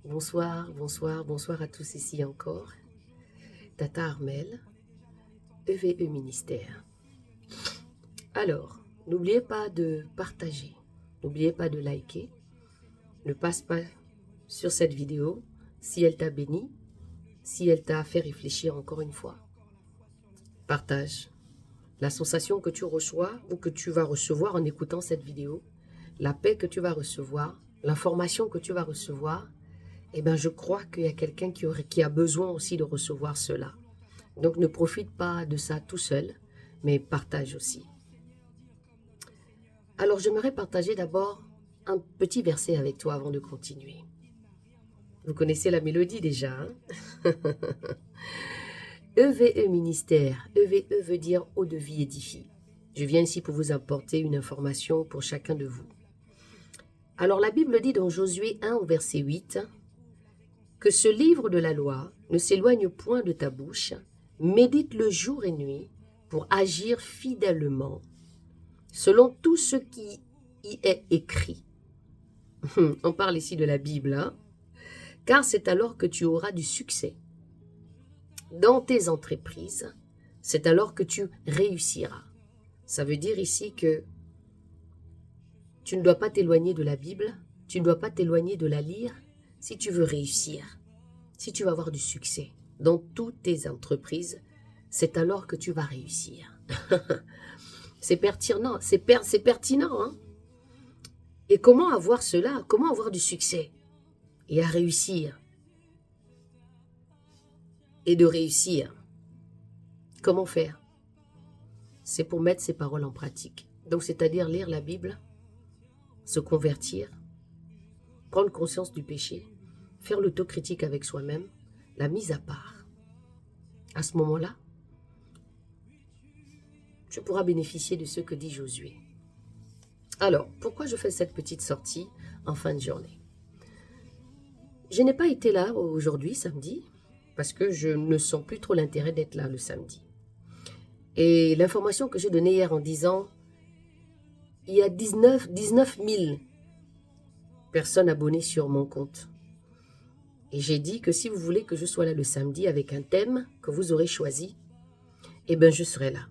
Bonsoir, bonsoir, bonsoir à tous ici encore. Tata Armel, EVE Ministère. Alors, n'oubliez pas de partager, n'oubliez pas de liker, ne passe pas sur cette vidéo si elle t'a béni, si elle t'a fait réfléchir encore une fois. Partage la sensation que tu reçois ou que tu vas recevoir en écoutant cette vidéo, la paix que tu vas recevoir, l'information que tu vas recevoir. Eh bien, je crois qu'il y a quelqu'un qui a besoin aussi de recevoir cela. Donc, ne profite pas de ça tout seul, mais partage aussi. Alors, j'aimerais partager d'abord un petit verset avec toi avant de continuer. Vous connaissez la mélodie déjà, hein? EVE Ministère. EVE veut dire eau de vie édifie. Je viens ici pour vous apporter une information pour chacun de vous. Alors, la Bible dit dans Josué 1 au verset 8 que ce livre de la loi ne s'éloigne point de ta bouche, médite-le jour et nuit pour agir fidèlement selon tout ce qui y est écrit. On parle ici de la Bible, hein? Car c'est alors que tu auras du succès dans tes entreprises, c'est alors que tu réussiras. Ça veut dire ici que tu ne dois pas t'éloigner de la Bible, tu ne dois pas t'éloigner de la lire si tu veux réussir, si tu veux avoir du succès dans toutes tes entreprises, c'est alors que tu vas réussir. C'est pertinent, c'est pertinent, hein? Et comment avoir cela? Comment avoir du succès et à réussir? Et de réussir. Comment faire? C'est pour mettre ces paroles en pratique. Donc, c'est-à-dire lire la Bible, se convertir, prendre conscience du péché, faire l'autocritique avec soi-même, la mise à part. À ce moment-là, tu pourras bénéficier de ce que dit Josué. Alors, pourquoi je fais cette petite sortie en fin de journée? Je n'ai pas été là aujourd'hui, samedi, parce que je ne sens plus trop l'intérêt d'être là le samedi. Et l'information que j'ai donnée hier en disant, il y a 19 000 personnes abonnées sur mon compte. Et j'ai dit que si vous voulez que je sois là le samedi avec un thème que vous aurez choisi, eh bien je serai là.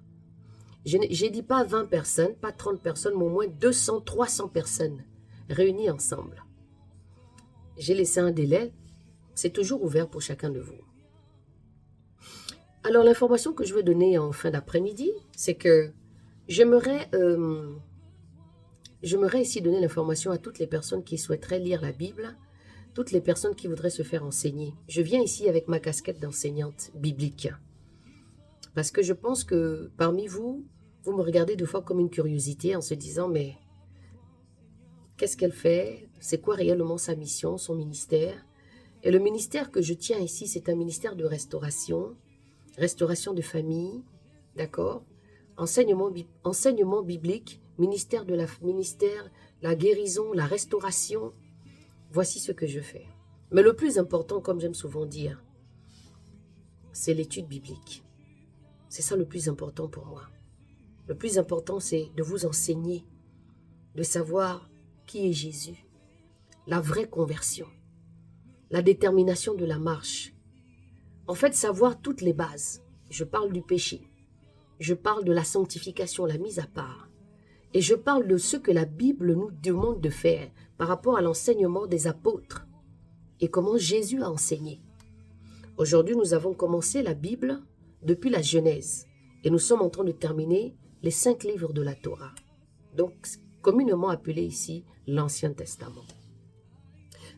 J'ai dit pas 20 personnes, pas 30 personnes, mais au moins 200, 300 personnes réunies ensemble. J'ai laissé un délai, c'est toujours ouvert pour chacun de vous. Alors l'information que je veux donner en fin d'après-midi, c'est que j'aimerais ici donner l'information à toutes les personnes qui souhaiteraient lire la Bible, toutes les personnes qui voudraient se faire enseigner. Je viens ici avec ma casquette d'enseignante biblique. Parce que je pense que parmi vous, vous me regardez deux fois comme une curiosité en se disant, mais qu'est-ce qu'elle fait? C'est quoi réellement sa mission, son ministère? Et le ministère que je tiens ici, c'est un ministère de restauration de famille, d'accord? Enseignement biblique, ministère, la guérison, la restauration. Voici ce que je fais. Mais le plus important, comme j'aime souvent dire, c'est l'étude biblique. C'est ça le plus important pour moi. Le plus important, c'est de vous enseigner, de savoir qui est Jésus, la vraie conversion, la détermination de la marche. En fait, savoir toutes les bases. Je parle du péché. Je parle de la sanctification, la mise à part. Et je parle de ce que la Bible nous demande de faire par rapport à l'enseignement des apôtres et comment Jésus a enseigné. Aujourd'hui, nous avons commencé la Bible depuis la Genèse et nous sommes en train de terminer les 5 livres de la Torah. Donc, communément appelé ici l'Ancien Testament.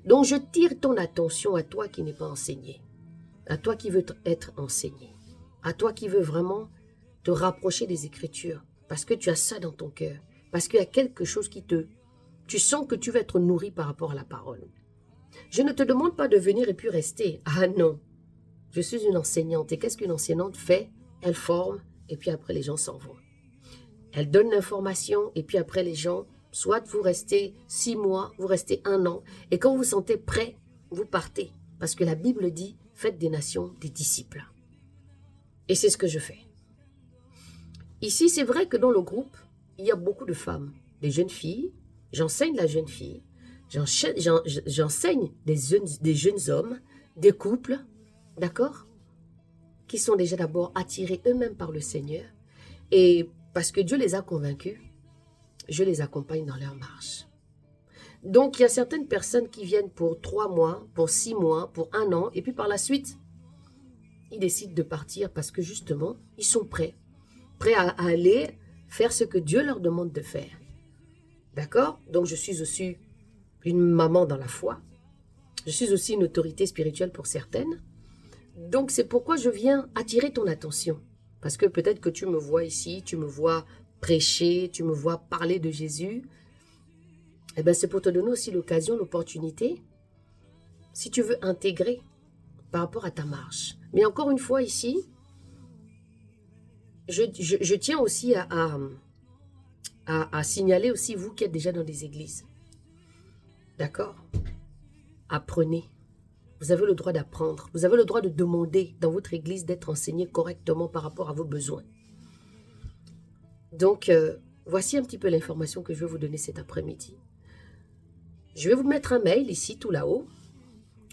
Donc, je tire ton attention à toi qui n'es pas enseigné, à toi qui veux être enseigné, à toi qui veux vraiment te rapprocher des Écritures, parce que tu as ça dans ton cœur, parce qu'il y a quelque chose tu sens que tu veux être nourri par rapport à la parole. Je ne te demande pas de venir et puis rester. Ah non, je suis une enseignante. Et qu'est-ce qu'une enseignante fait? Elle forme et puis après les gens s'en vont. Elle donne l'information et puis après les gens, soit vous restez 6 mois, vous restez 1 an. Et quand vous vous sentez prêt, vous partez. Parce que la Bible dit, faites des nations des disciples. Et c'est ce que je fais. Ici, c'est vrai que dans le groupe, il y a beaucoup de femmes, des jeunes filles. J'enseigne la jeune fille. J'enseigne des jeunes hommes, des couples, d'accord, qui sont déjà d'abord attirés eux-mêmes par le Seigneur. Et parce que Dieu les a convaincus, je les accompagne dans leur marche. Donc, il y a certaines personnes qui viennent pour 3 mois, pour 6 mois, pour 1 an, et puis par la suite, ils décident de partir parce que justement, ils sont prêts à aller faire ce que Dieu leur demande de faire. D'accord? Donc, je suis aussi une maman dans la foi. Je suis aussi une autorité spirituelle pour certaines. Donc, c'est pourquoi je viens attirer ton attention. Parce que peut-être que tu me vois ici, tu me vois prêcher, tu me vois parler de Jésus. Eh bien, c'est pour te donner aussi l'occasion, l'opportunité, si tu veux intégrer par rapport à ta marche. Mais encore une fois ici, je tiens aussi à signaler aussi vous qui êtes déjà dans des églises. D'accord? Apprenez. Vous avez le droit d'apprendre. Vous avez le droit de demander dans votre église d'être enseigné correctement par rapport à vos besoins. Donc, voici un petit peu l'information que je vais vous donner cet après-midi. Je vais vous mettre un mail ici, tout là-haut.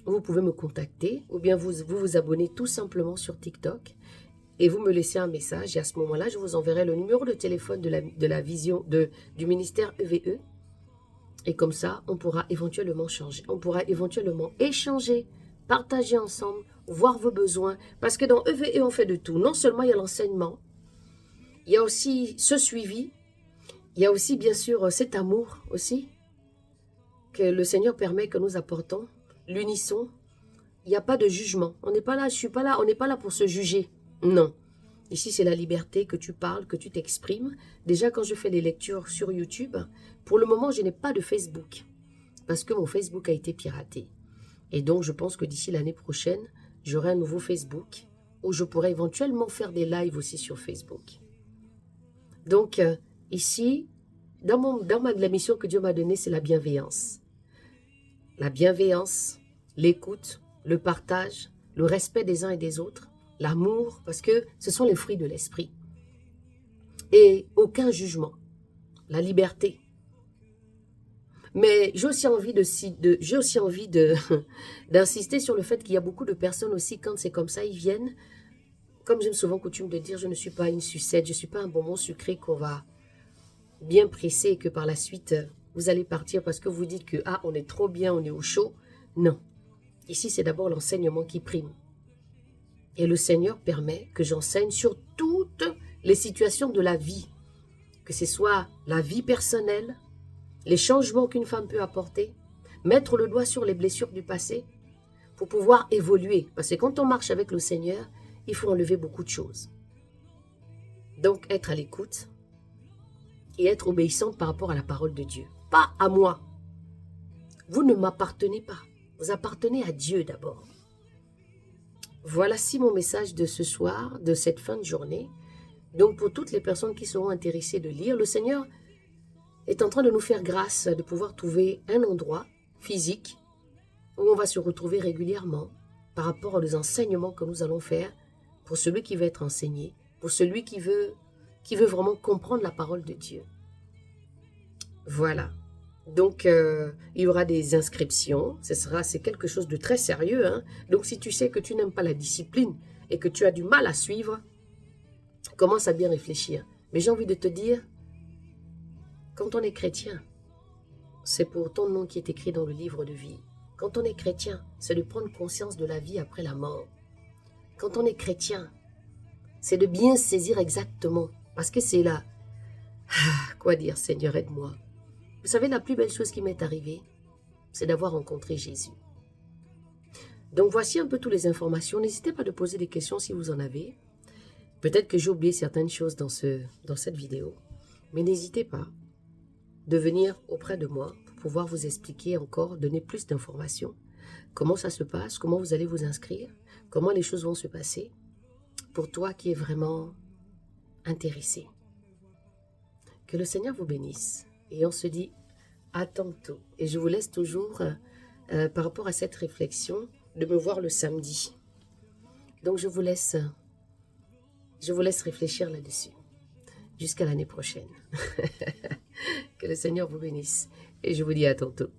Vous pouvez me contacter ou bien vous abonnez tout simplement sur TikTok et vous me laissez un message. Et à ce moment-là, je vous enverrai le numéro de téléphone de la vision du ministère EVE. Et comme ça, on pourra éventuellement changer. On pourra éventuellement échanger, partager ensemble, voir vos besoins. Parce que dans EVE, on fait de tout. Non seulement il y a l'enseignement, il y a aussi ce suivi, il y a aussi bien sûr cet amour aussi que le Seigneur permet que nous apportons, l'unisson. Il n'y a pas de jugement. On n'est pas là, je suis pas là, on n'est pas là pour se juger. Non. Ici, c'est la liberté que tu parles, que tu t'exprimes. Déjà, quand je fais les lectures sur YouTube, pour le moment, je n'ai pas de Facebook parce que mon Facebook a été piraté. Et donc, je pense que d'ici l'année prochaine, j'aurai un nouveau Facebook où je pourrai éventuellement faire des lives aussi sur Facebook. Donc, ici, la mission que Dieu m'a donnée, c'est la bienveillance. La bienveillance, l'écoute, le partage, le respect des uns et des autres, l'amour, parce que ce sont les fruits de l'esprit. Et aucun jugement, la liberté. Mais j'ai aussi envie d'insister sur le fait qu'il y a beaucoup de personnes aussi, quand c'est comme ça, ils viennent, comme j'aime souvent coutume de dire, je ne suis pas une sucette, je ne suis pas un bonbon sucré qu'on va bien presser et que par la suite, vous allez partir parce que vous dites que on est trop bien, on est au chaud. Non. Ici, c'est d'abord l'enseignement qui prime. Et le Seigneur permet que j'enseigne sur toutes les situations de la vie, que ce soit la vie personnelle, les changements qu'une femme peut apporter, mettre le doigt sur les blessures du passé pour pouvoir évoluer. Parce que quand on marche avec le Seigneur, il faut enlever beaucoup de choses. Donc, être à l'écoute et être obéissante par rapport à la parole de Dieu. Pas à moi. Vous ne m'appartenez pas. Vous appartenez à Dieu d'abord. Voilà mon message de ce soir, de cette fin de journée. Donc pour toutes les personnes qui seront intéressées de lire, le Seigneur est en train de nous faire grâce de pouvoir trouver un endroit physique où on va se retrouver régulièrement par rapport aux enseignements que nous allons faire pour celui qui veut être enseigné, pour celui qui veut vraiment comprendre la parole de Dieu. Voilà. Donc, il y aura des inscriptions. C'est quelque chose de très sérieux. Hein? Donc, si tu sais que tu n'aimes pas la discipline et que tu as du mal à suivre, commence à bien réfléchir. Mais j'ai envie de te dire, quand on est chrétien, c'est pour ton nom qui est écrit dans le livre de vie. Quand on est chrétien, c'est de prendre conscience de la vie après la mort. Quand on est chrétien, c'est de bien saisir exactement. Parce que c'est là. Quoi dire, Seigneur, aide-moi. Vous savez, la plus belle chose qui m'est arrivée, c'est d'avoir rencontré Jésus. Donc, voici un peu toutes les informations. N'hésitez pas à poser des questions si vous en avez. Peut-être que j'ai oublié certaines choses dans cette vidéo. Mais n'hésitez pas de venir auprès de moi pour pouvoir vous expliquer encore, donner plus d'informations. Comment ça se passe, comment vous allez vous inscrire, comment les choses vont se passer pour toi qui es vraiment intéressé. Que le Seigneur vous bénisse. Et on se dit à tantôt. Et je vous laisse toujours, par rapport à cette réflexion, de me voir le samedi. Donc je vous laisse réfléchir là-dessus. Jusqu'à l'année prochaine. Que le Seigneur vous bénisse. Et je vous dis à tantôt.